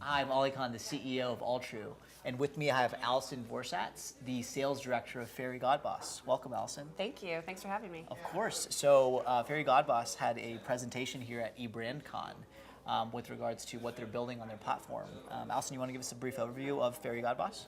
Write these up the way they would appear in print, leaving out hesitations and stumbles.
I'm Alison, the CEO of Alltrue, and with me I have Alison Vorsatz, the sales director of Fairygodboss. Welcome, Alison. Thank you. Thanks for having me. Of course. So Fairygodboss had a presentation here at EBrandCon with regards to what they're building on their platform. Alison, you want to give us a brief overview of Fairygodboss?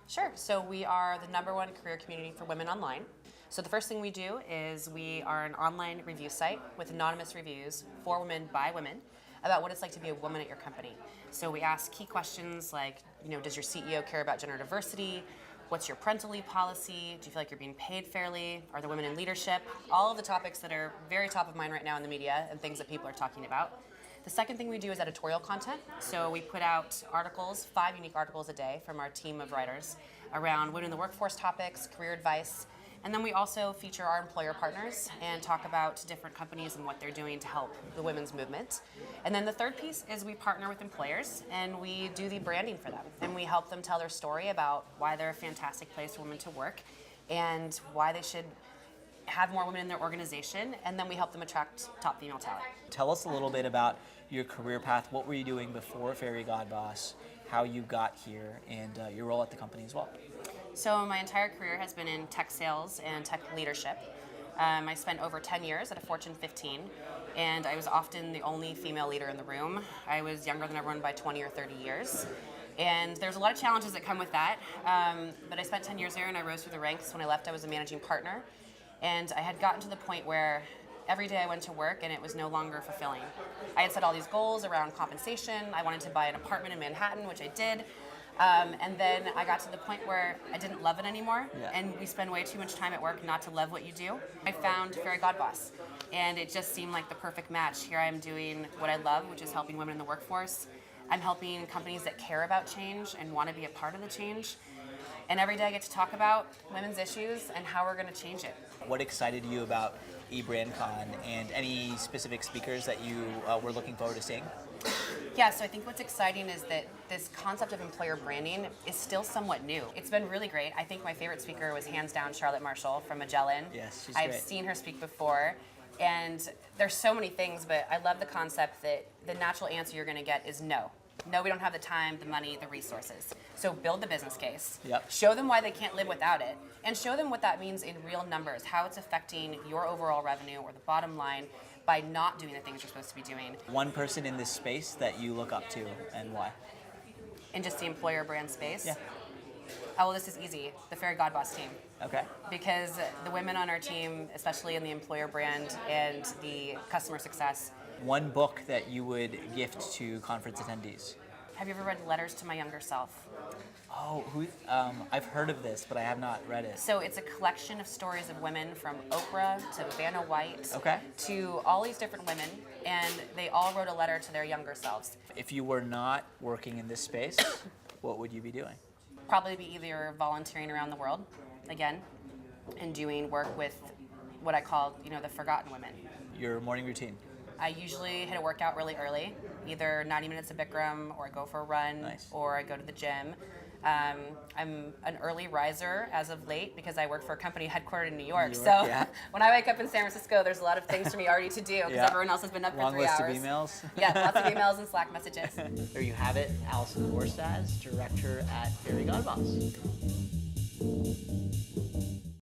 Sure. So we are the #1 career community for women online. So the first thing we do is we are an online review site with anonymous reviews for women by women about what it's like to be a woman at your company. So we ask key questions like, does your CEO care about gender diversity? What's your parental leave policy? Do you feel like you're being paid fairly? Are there women in leadership? All of the topics that are very top of mind right now in the media and things that people are talking about. The second thing we do is editorial content. So we put out articles, 5 unique articles a day from our team of writers around women in the workforce topics, career advice. And then we also feature our employer partners and talk about different companies and what they're doing to help the women's movement. And then the third piece is we partner with employers and we do the branding for them. And we help them tell their story about why they're a fantastic place for women to work and why they should have more women in their organization. And then we help them attract top female talent. Tell us a little bit about your career path. What were you doing before Fairygodboss, how you got here, and your role at the company as well? So my entire career has been in tech sales and tech leadership. I spent over 10 years at a Fortune 15, and I was often the only female leader in the room. I was younger than everyone by 20 or 30 years. And there's a lot of challenges that come with that, but I spent 10 years there and I rose through the ranks. When I left, I was a managing partner, and I had gotten to the point where every day I went to work and it was no longer fulfilling. I had set all these goals around compensation. I wanted to buy an apartment in Manhattan, which I did. And then I got to the point where I didn't love it anymore, and we spend way too much time at work not to love what you do. I found Fairygodboss, and it just seemed like the perfect match. Here I am doing what I love, which is helping women in the workforce. I'm helping companies that care about change and want to be a part of the change. And every day I get to talk about women's issues and how we're going to change it. What excited you about EBrandCon, and any specific speakers that you were looking forward to seeing? Yeah, so I think what's exciting is that this concept of employer branding is still somewhat new. It's been really great. I think my favorite speaker was hands down Charlotte Marshall from Magellan. Yes, she's I've great. seen her speak before, and there's so many things, but I love the concept that the natural answer you're going to get is no. No, we don't have the time, the money, the resources. So build the business case. Yep. Show them why they can't live without it, and show them what that means in real numbers, how it's affecting your overall revenue or the bottom line by not doing the things you're supposed to be doing. One person in this space that you look up to, and why? In just the employer brand space? Yeah. Oh, well, this is easy. The Fairygodboss team. Okay. Because the women on our team, especially in the employer brand and the customer success. One book that you would gift to conference attendees? Have you ever read Letters to My Younger Self? Oh, I've heard of this, but I have not read it. So it's a collection of stories of women from Oprah to Vanna White to all these different women, and they all wrote a letter to their younger selves. If you were not working in this space, what would you be doing? Probably be either volunteering around the world, again, and doing work with what I call, the forgotten women. Your morning routine? I usually hit a workout really early, either 90 minutes of Bikram, or I go for a run, or I go to the gym. I'm an early riser as of late because I work for a company headquartered in New York. So when I wake up in San Francisco, there's a lot of things for me already to do because everyone else has been up for 3 hours. Long list of emails? Yeah, lots of emails and Slack messages. There you have it, Alison Vorsatz, director at Fairygodboss.